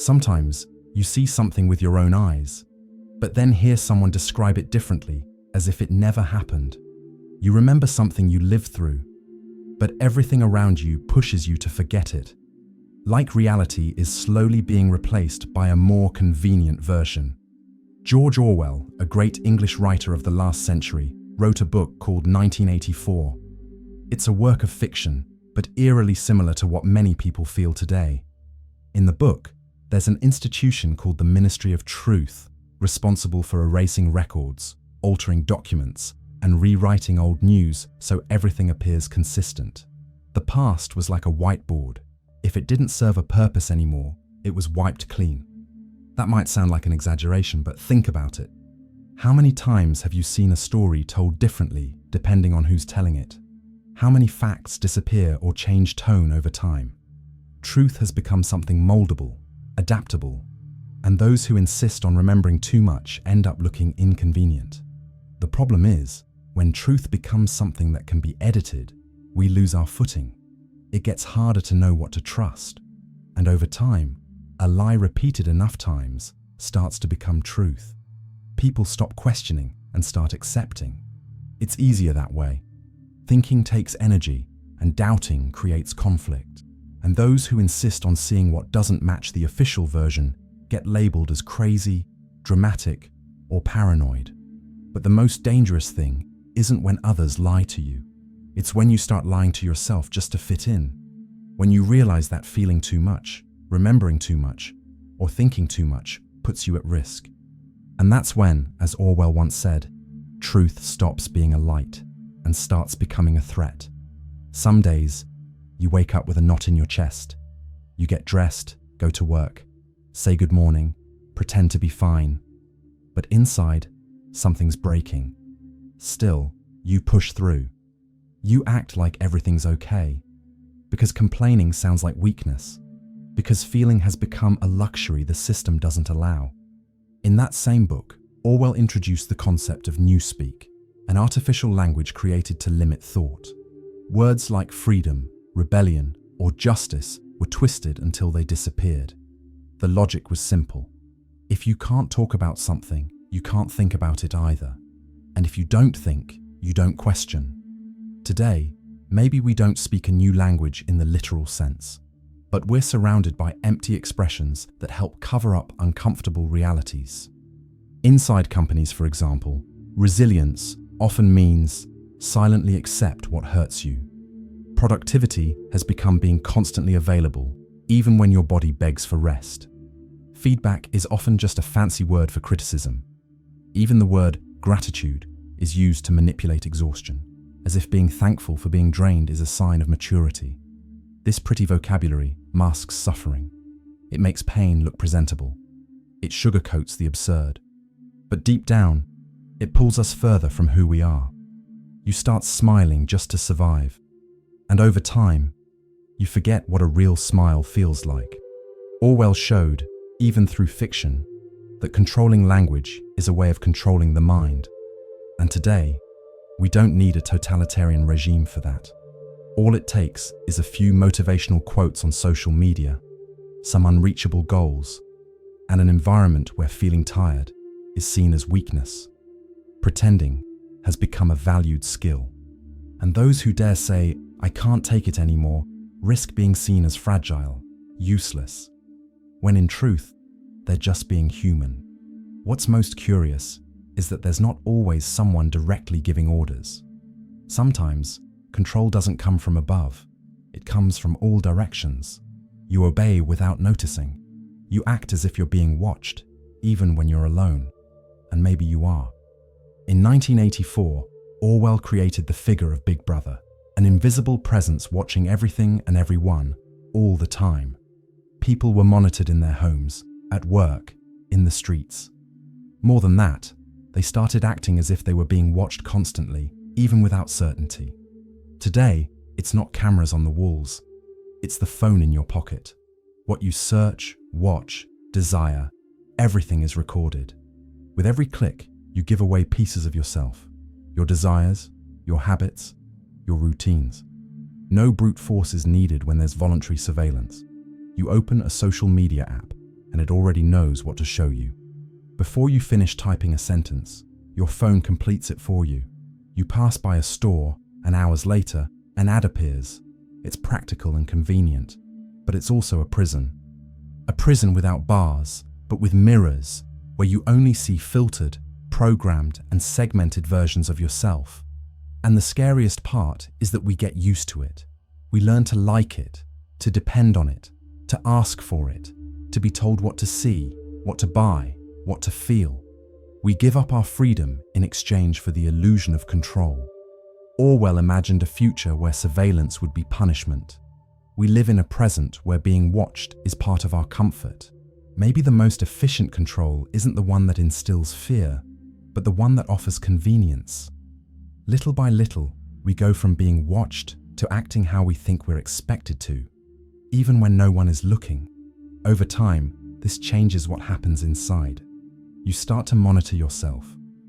Sometimes you see something with your own eyes, but then hear someone describe it differently, as if it never happened. You remember something you lived through, but everything around you pushes you to forget it. Like reality is slowly being replaced by a more convenient version. George Orwell, a great English writer of the last century, wrote a book called 1984. It's a work of fiction, but eerily similar to what many people feel today. In the book, there's an institution called the Ministry of Truth, responsible for erasing records, altering documents, and rewriting old news so everything appears consistent. The past was like a whiteboard. If it didn't serve a purpose anymore, it was wiped clean. That might sound like an exaggeration, but think about it. How many times have you seen a story told differently depending on who's telling it? How many facts disappear or change tone over time? Truth has become something moldable, adaptable, and those who insist on remembering too much end up looking inconvenient. The problem is, when truth becomes something that can be edited, we lose our footing. It gets harder to know what to trust, and over time, a lie repeated enough times starts to become truth. People stop questioning and start accepting. It's easier that way. Thinking takes energy, and doubting creates conflict. And those who insist on seeing what doesn't match the official version get labeled as crazy, dramatic, or paranoid. But the most dangerous thing isn't when others lie to you. It's when you start lying to yourself just to fit in. When you realize that feeling too much, remembering too much, or thinking too much puts you at risk. And that's when, as Orwell once said, truth stops being a light and starts becoming a threat. Some days, you wake up with a knot in your chest. You get dressed, go to work, say good morning, pretend to be fine. But inside, something's breaking. Still, you push through. You act like everything's okay. Because complaining sounds like weakness. Because feeling has become a luxury the system doesn't allow. In that same book, Orwell introduced the concept of newspeak, an artificial language created to limit thought. Words like freedom, rebellion, or justice were twisted until they disappeared. The logic was simple. If you can't talk about something, you can't think about it either. And if you don't think, you don't question. Today, maybe we don't speak a new language in the literal sense, but we're surrounded by empty expressions that help cover up uncomfortable realities. Inside companies, for example, resilience often means silently accept what hurts you. Productivity has become being constantly available, even when your body begs for rest. Feedback is often just a fancy word for criticism. Even the word gratitude is used to manipulate exhaustion, as if being thankful for being drained is a sign of maturity. This pretty vocabulary masks suffering. It makes pain look presentable. It sugarcoats the absurd. But deep down, it pulls us further from who we are. You start smiling just to survive. And over time, you forget what a real smile feels like. Orwell showed, even through fiction, that controlling language is a way of controlling the mind. And today, we don't need a totalitarian regime for that. All it takes is a few motivational quotes on social media, some unreachable goals, and an environment where feeling tired is seen as weakness. Pretending has become a valued skill. And those who dare say, "I can't take it anymore," risk being seen as fragile, useless, when in truth, they're just being human. What's most curious is that there's not always someone directly giving orders. Sometimes, control doesn't come from above. It comes from all directions. You obey without noticing. You act as if you're being watched, even when you're alone. And maybe you are. In 1984, Orwell created the figure of Big Brother, an invisible presence watching everything and everyone, all the time. People were monitored in their homes, at work, in the streets. More than that, they started acting as if they were being watched constantly, even without certainty. Today, it's not cameras on the walls. It's the phone in your pocket. What you search, watch, desire, everything is recorded. With every click, you give away pieces of yourself, your desires, your habits, your routines. No brute force is needed when there's voluntary surveillance. You open a social media app, and it already knows what to show you. Before you finish typing a sentence, your phone completes it for you. You pass by a store, and hours later, an ad appears. It's practical and convenient, but it's also a prison. A prison without bars, but with mirrors, where you only see filtered, programmed, and segmented versions of yourself. And the scariest part is that we get used to it. We learn to like it, to depend on it, to ask for it, to be told what to see, what to buy, what to feel. We give up our freedom in exchange for the illusion of control. Orwell imagined a future where surveillance would be punishment. We live in a present where being watched is part of our comfort. Maybe the most efficient control isn't the one that instills fear, but the one that offers convenience. Little by little, we go from being watched to acting how we think we're expected to, even when no one is looking. Over time, this changes what happens inside. You start to monitor yourself,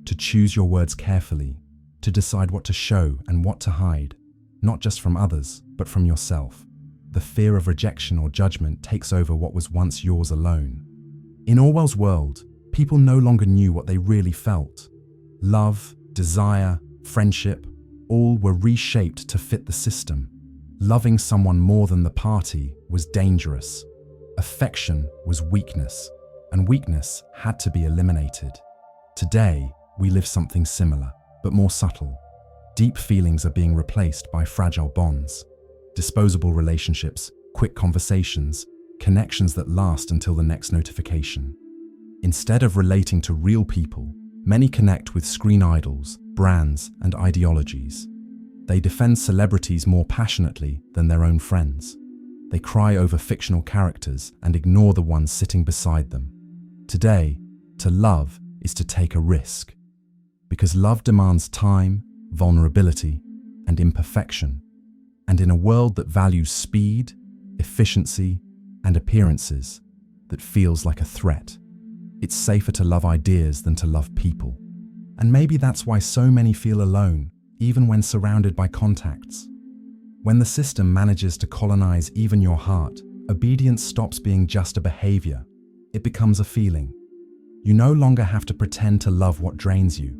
to choose your words carefully, to decide what to show and what to hide, not just from others, but from yourself. The fear of rejection or judgment takes over what was once yours alone. In Orwell's world, people no longer knew what they really felt. Love, desire, friendship, all were reshaped to fit the system. Loving someone more than the party was dangerous. Affection was weakness, and weakness had to be eliminated. Today, we live something similar, but more subtle. Deep feelings are being replaced by fragile bonds. Disposable relationships, quick conversations, connections that last until the next notification. Instead of relating to real people, many connect with screen idols, brands, and ideologies. They defend celebrities more passionately than their own friends. They cry over fictional characters and ignore the ones sitting beside them. Today, to love is to take a risk. Because love demands time, vulnerability, and imperfection. And in a world that values speed, efficiency, and appearances, that feels like a threat, it's safer to love ideas than to love people. And maybe that's why so many feel alone, even when surrounded by contacts. When the system manages to colonize even your heart, obedience stops being just a behavior. It becomes a feeling. You no longer have to pretend to love what drains you.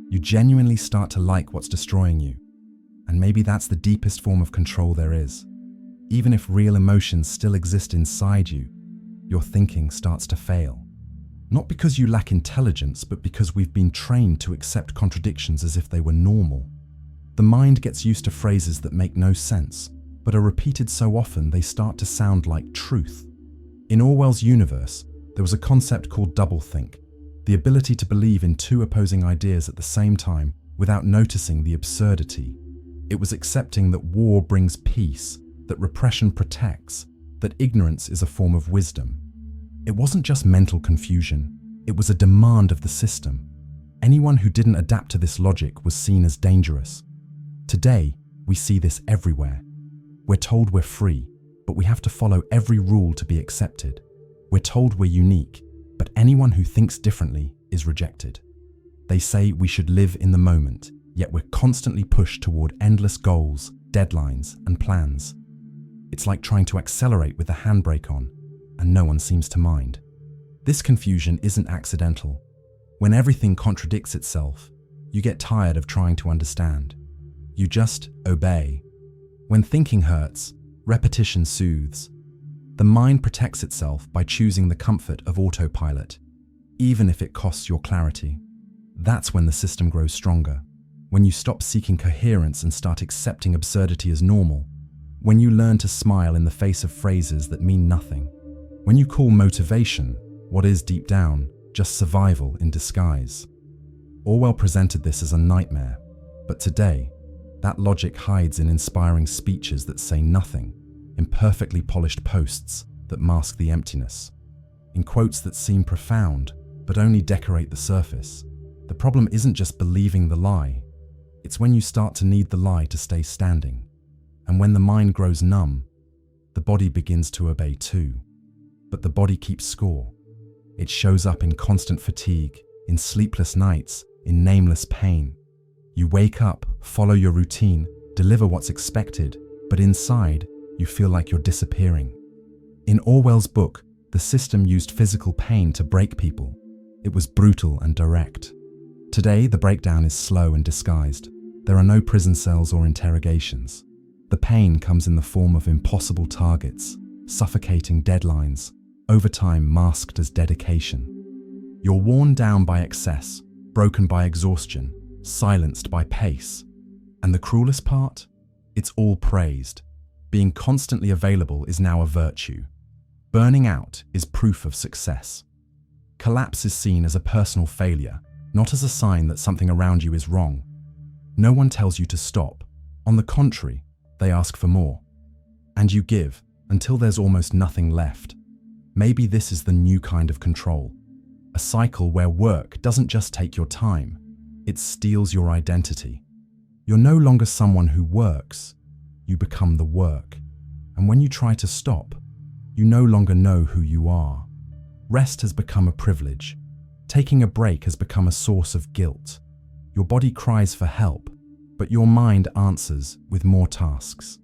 You genuinely start to like what's destroying you. And maybe that's the deepest form of control there is. Even if real emotions still exist inside you, your thinking starts to fail. Not because you lack intelligence, but because we've been trained to accept contradictions as if they were normal. The mind gets used to phrases that make no sense, but are repeated so often they start to sound like truth. In Orwell's universe, there was a concept called doublethink, the ability to believe in two opposing ideas at the same time without noticing the absurdity. It was accepting that war brings peace, that repression protects, that ignorance is a form of wisdom. It wasn't just mental confusion, it was a demand of the system. Anyone who didn't adapt to this logic was seen as dangerous. Today, we see this everywhere. We're told we're free, but we have to follow every rule to be accepted. We're told we're unique, but anyone who thinks differently is rejected. They say we should live in the moment, yet we're constantly pushed toward endless goals, deadlines, and plans. It's like trying to accelerate with the handbrake on, and no one seems to mind. This confusion isn't accidental. When everything contradicts itself, you get tired of trying to understand. You just obey. When thinking hurts, repetition soothes. The mind protects itself by choosing the comfort of autopilot, even if it costs your clarity. That's when the system grows stronger. When you stop seeking coherence and start accepting absurdity as normal. When you learn to smile in the face of phrases that mean nothing. When you call motivation, what is deep down, just survival in disguise. Orwell presented this as a nightmare, but today, that logic hides in inspiring speeches that say nothing, in perfectly polished posts that mask the emptiness, in quotes that seem profound but only decorate the surface. The problem isn't just believing the lie, it's when you start to need the lie to stay standing. And when the mind grows numb, the body begins to obey too. But the body keeps score. It shows up in constant fatigue, in sleepless nights, in nameless pain. You wake up, follow your routine, deliver what's expected, but inside, you feel like you're disappearing. In Orwell's book, The system used physical pain to break people. It was brutal and direct. Today, the breakdown is slow and disguised. There are no prison cells or interrogations. The pain comes in the form of impossible targets, suffocating deadlines, overtime masked as dedication. You're worn down by excess, broken by exhaustion, silenced by pace. And the cruelest part? It's all praised. Being constantly available is now a virtue. Burning out is proof of success. Collapse is seen as a personal failure, not as a sign that something around you is wrong. No one tells you to stop. On the contrary, they ask for more. And you give until there's almost nothing left. Maybe this is the new kind of control. A cycle where work doesn't just take your time, it steals your identity. You're no longer someone who works, you become the work. And when you try to stop, you no longer know who you are. Rest has become a privilege. Taking a break has become a source of guilt. Your body cries for help, but your mind answers with more tasks.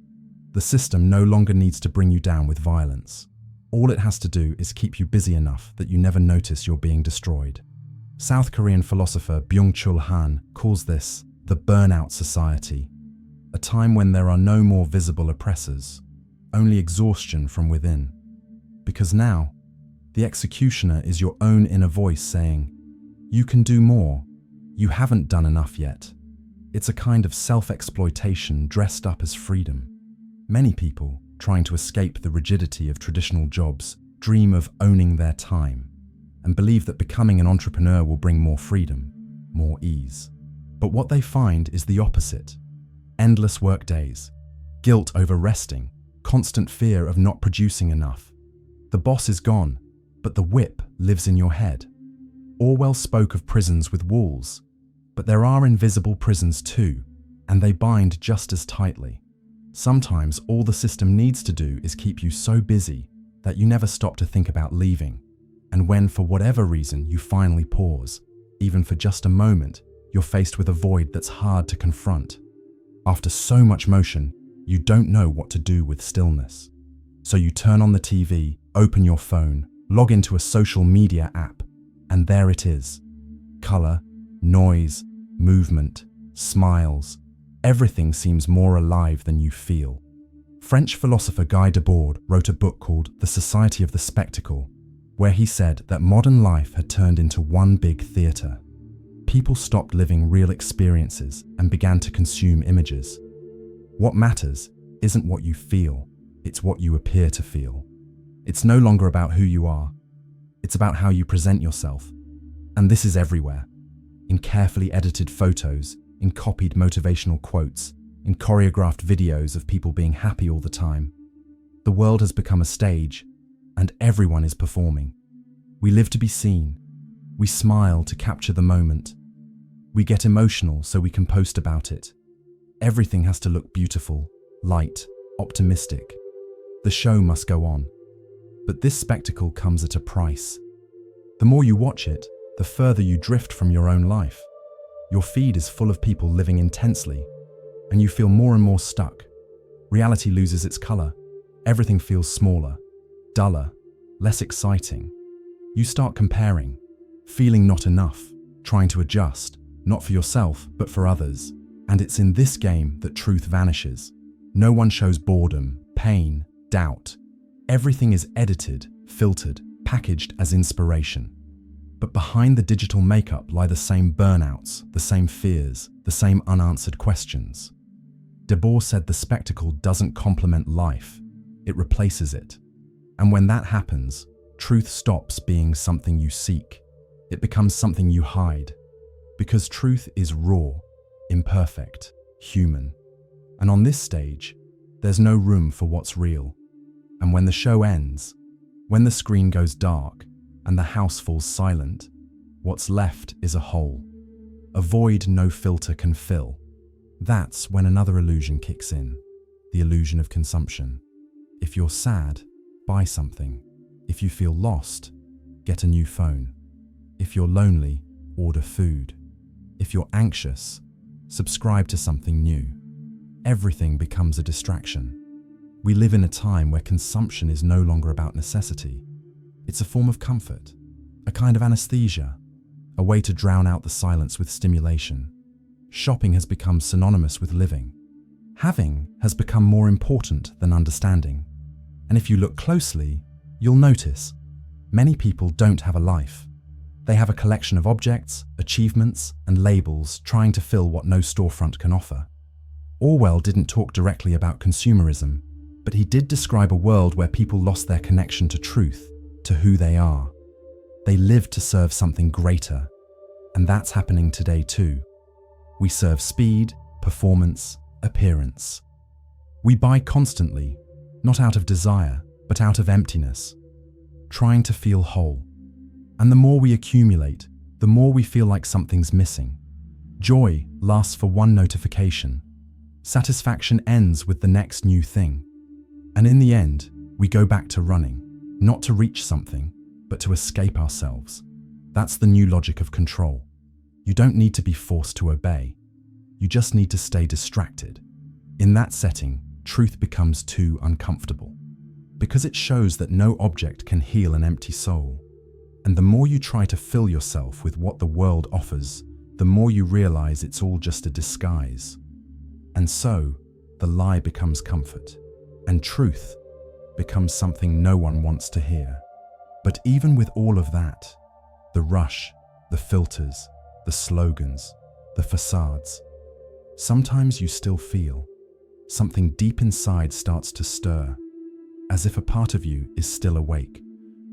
The system no longer needs to bring you down with violence. All it has to do is keep you busy enough that you never notice you're being destroyed. South Korean philosopher Byung-Chul Han calls this the burnout society, a time when there are no more visible oppressors, only exhaustion from within. Because now, the executioner is your own inner voice saying, "You can do more. You haven't done enough yet." It's a kind of self-exploitation dressed up as freedom. Many people, trying to escape the rigidity of traditional jobs, dream of owning their time and believe that becoming an entrepreneur will bring more freedom, more ease. But what they find is the opposite. Endless workdays, guilt over resting, constant fear of not producing enough. The boss is gone, but the whip lives in your head. Orwell spoke of prisons with walls, but there are invisible prisons too, and they bind just as tightly. Sometimes all the system needs to do is keep you so busy that you never stop to think about leaving. And when, for whatever reason, you finally pause, even for just a moment, you're faced with a void that's hard to confront. After so much motion, you don't know what to do with stillness. So you turn on the TV, open your phone, log into a social media app, and there it is. Color, noise, movement, smiles. Everything seems more alive than you feel. French philosopher Guy Debord wrote a book called The Society of the Spectacle, where he said that modern life had turned into one big theater. People stopped living real experiences and began to consume images. What matters isn't what you feel, it's what you appear to feel. It's no longer about who you are, it's about how you present yourself. And this is everywhere. In carefully edited photos, in copied motivational quotes, in choreographed videos of people being happy all the time. The world has become a stage, and everyone is performing. We live to be seen. We smile to capture the moment. We get emotional so we can post about it. Everything has to look beautiful, light, optimistic. The show must go on. But this spectacle comes at a price. The more you watch it, the further you drift from your own life. Your feed is full of people living intensely, and you feel more and more stuck. Reality loses its color. Everything feels smaller, duller, less exciting. You start comparing, feeling not enough, trying to adjust, not for yourself, but for others. And it's in this game that truth vanishes. No one shows boredom, pain, doubt. Everything is edited, filtered, packaged as inspiration. But behind the digital makeup lie the same burnouts, the same fears, the same unanswered questions. Debord said the spectacle doesn't complement life, it replaces it. And when that happens, truth stops being something you seek. It becomes something you hide. Because truth is raw, imperfect, human. And on this stage, there's no room for what's real. And when the show ends, when the screen goes dark, and the house falls silent, what's left is a hole, a void no filter can fill. That's when another illusion kicks in, the illusion of consumption. If you're sad, buy something. If you feel lost, get a new phone. If you're lonely, order food. If you're anxious, subscribe to something new. Everything becomes a distraction. We live in a time where consumption is no longer about necessity. It's a form of comfort, a kind of anesthesia, a way to drown out the silence with stimulation. Shopping has become synonymous with living. Having has become more important than understanding. And if you look closely, you'll notice many people don't have a life. They have a collection of objects, achievements, and labels trying to fill what no storefront can offer. Orwell didn't talk directly about consumerism, but he did describe a world where people lost their connection to truth, to who they are. They lived to serve something greater, and that's happening today too. We serve speed, performance, appearance. We buy constantly, not out of desire, but out of emptiness, trying to feel whole. And the more we accumulate, the more we feel like something's missing. Joy lasts for one notification. Satisfaction ends with the next new thing. And in the end, we go back to running, not to reach something, but to escape ourselves. That's the new logic of control. You don't need to be forced to obey. You just need to stay distracted. In that setting, truth becomes too uncomfortable, because it shows that no object can heal an empty soul. And the more you try to fill yourself with what the world offers, the more you realize it's all just a disguise. And so, the lie becomes comfort, and truth becomes something no one wants to hear. But even with all of that, the rush, the filters, the slogans, the facades, sometimes you still feel something deep inside starts to stir, as if a part of you is still awake,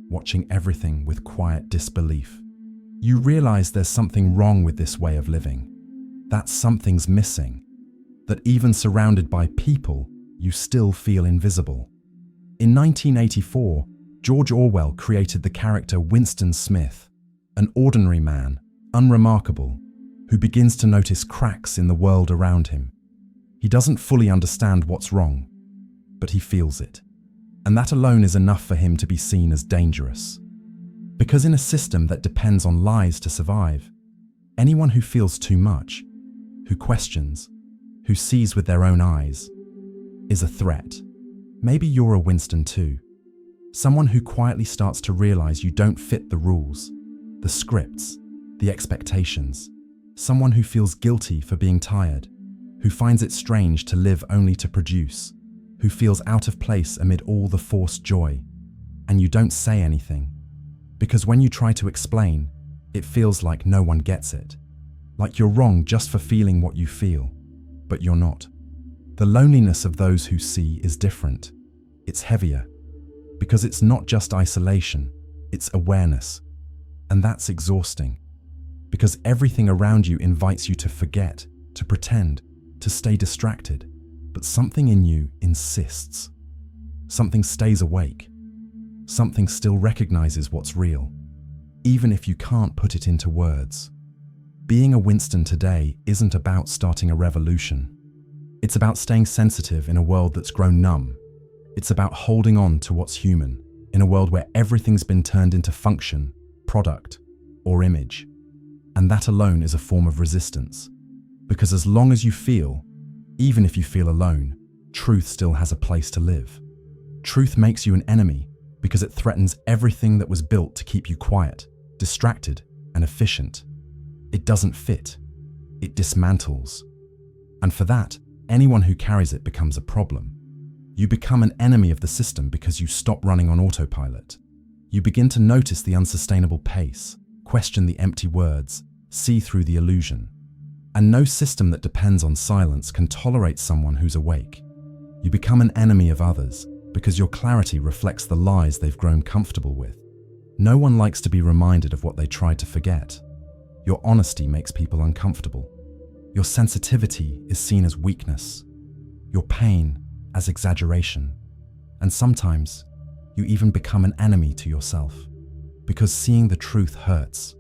watching everything with quiet disbelief. You realize there's something wrong with this way of living, that something's missing, that even surrounded by people, you still feel invisible. In 1984, George Orwell created the character Winston Smith, an ordinary man, unremarkable, who begins to notice cracks in the world around him. He doesn't fully understand what's wrong, but he feels it. And that alone is enough for him to be seen as dangerous. Because in a system that depends on lies to survive, anyone who feels too much, who questions, who sees with their own eyes, is a threat. Maybe you're a Winston too. Someone who quietly starts to realize you don't fit the rules, the scripts, the expectations. Someone who feels guilty for being tired, who finds it strange to live only to produce, who feels out of place amid all the forced joy. And you don't say anything, because when you try to explain, it feels like no one gets it. Like you're wrong just for feeling what you feel, but you're not. The loneliness of those who see is different. It's heavier, because it's not just isolation, it's awareness. And that's exhausting, because everything around you invites you to forget, to pretend, to stay distracted. But something in you insists. Something stays awake. Something still recognizes what's real, even if you can't put it into words. Being a Winston today isn't about starting a revolution. It's about staying sensitive in a world that's grown numb. It's about holding on to what's human in a world where everything's been turned into function, product, or image. And that alone is a form of resistance. Because as long as you feel, even if you feel alone, truth still has a place to live. Truth makes you an enemy because it threatens everything that was built to keep you quiet, distracted, and efficient. It doesn't fit. It dismantles. And for that, anyone who carries it becomes a problem. You become an enemy of the system because you stop running on autopilot. You begin to notice the unsustainable pace, question the empty words, see through the illusion. And no system that depends on silence can tolerate someone who's awake. You become an enemy of others because your clarity reflects the lies they've grown comfortable with. No one likes to be reminded of what they tried to forget. Your honesty makes people uncomfortable. Your sensitivity is seen as weakness. Your pain as exaggeration. And sometimes, you even become an enemy to yourself because seeing the truth hurts.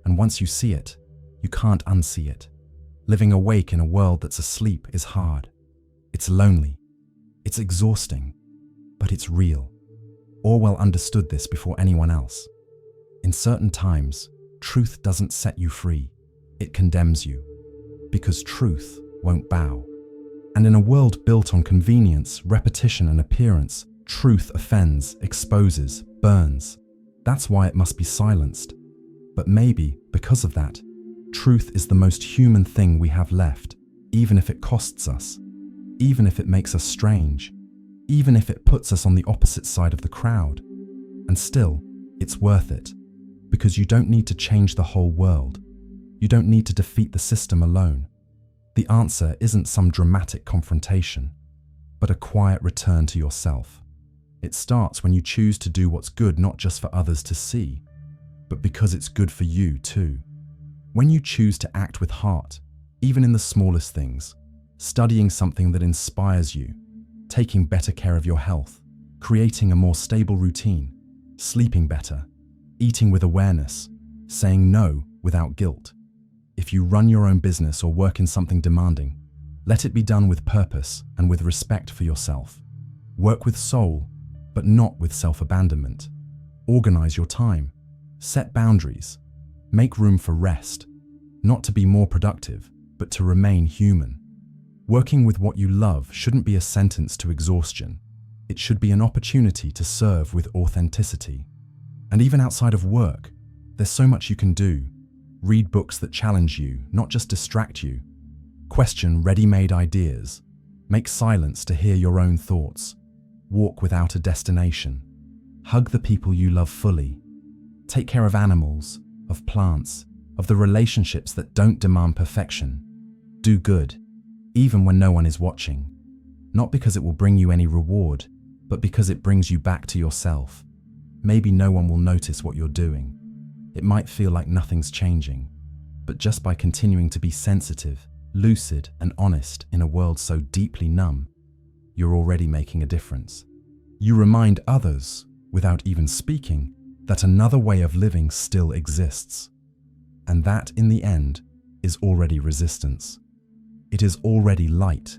And once you see it, you can't unsee it. Living awake in a world that's asleep is hard. It's lonely. It's exhausting. But it's real. Orwell understood this before anyone else. In certain times, truth doesn't set you free. It condemns you. Because truth won't bow. And in a world built on convenience, repetition, and appearance, truth offends, exposes, burns. That's why it must be silenced. But maybe, because of that, truth is the most human thing we have left, even if it costs us, even if it makes us strange, even if it puts us on the opposite side of the crowd. And still, it's worth it, because you don't need to change the whole world. You don't need to defeat the system alone. The answer isn't some dramatic confrontation, but a quiet return to yourself. It starts when you choose to do what's good not just for others to see, but because it's good for you too. When you choose to act with heart, even in the smallest things, studying something that inspires you, taking better care of your health, creating a more stable routine, sleeping better, eating with awareness, saying no without guilt. If you run your own business or work in something demanding, let it be done with purpose and with respect for yourself. Work with soul, but not with self-abandonment. Organize your time, set boundaries, make room for rest, not to be more productive, but to remain human. Working with what you love shouldn't be a sentence to exhaustion. It should be an opportunity to serve with authenticity. And even outside of work, there's so much you can do. Read books that challenge you, not just distract you. Question ready-made ideas. Make silence to hear your own thoughts. Walk without a destination. Hug the people you love fully. Take care of animals, of plants, of the relationships that don't demand perfection. Do good, even when no one is watching. Not because it will bring you any reward, but because it brings you back to yourself. Maybe no one will notice what you're doing. It might feel like nothing's changing, but just by continuing to be sensitive, lucid, and honest in a world so deeply numb, you're already making a difference. You remind others, without even speaking, that another way of living still exists. And that, in the end, is already resistance. It is already light.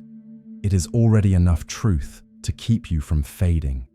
It is already enough truth to keep you from fading.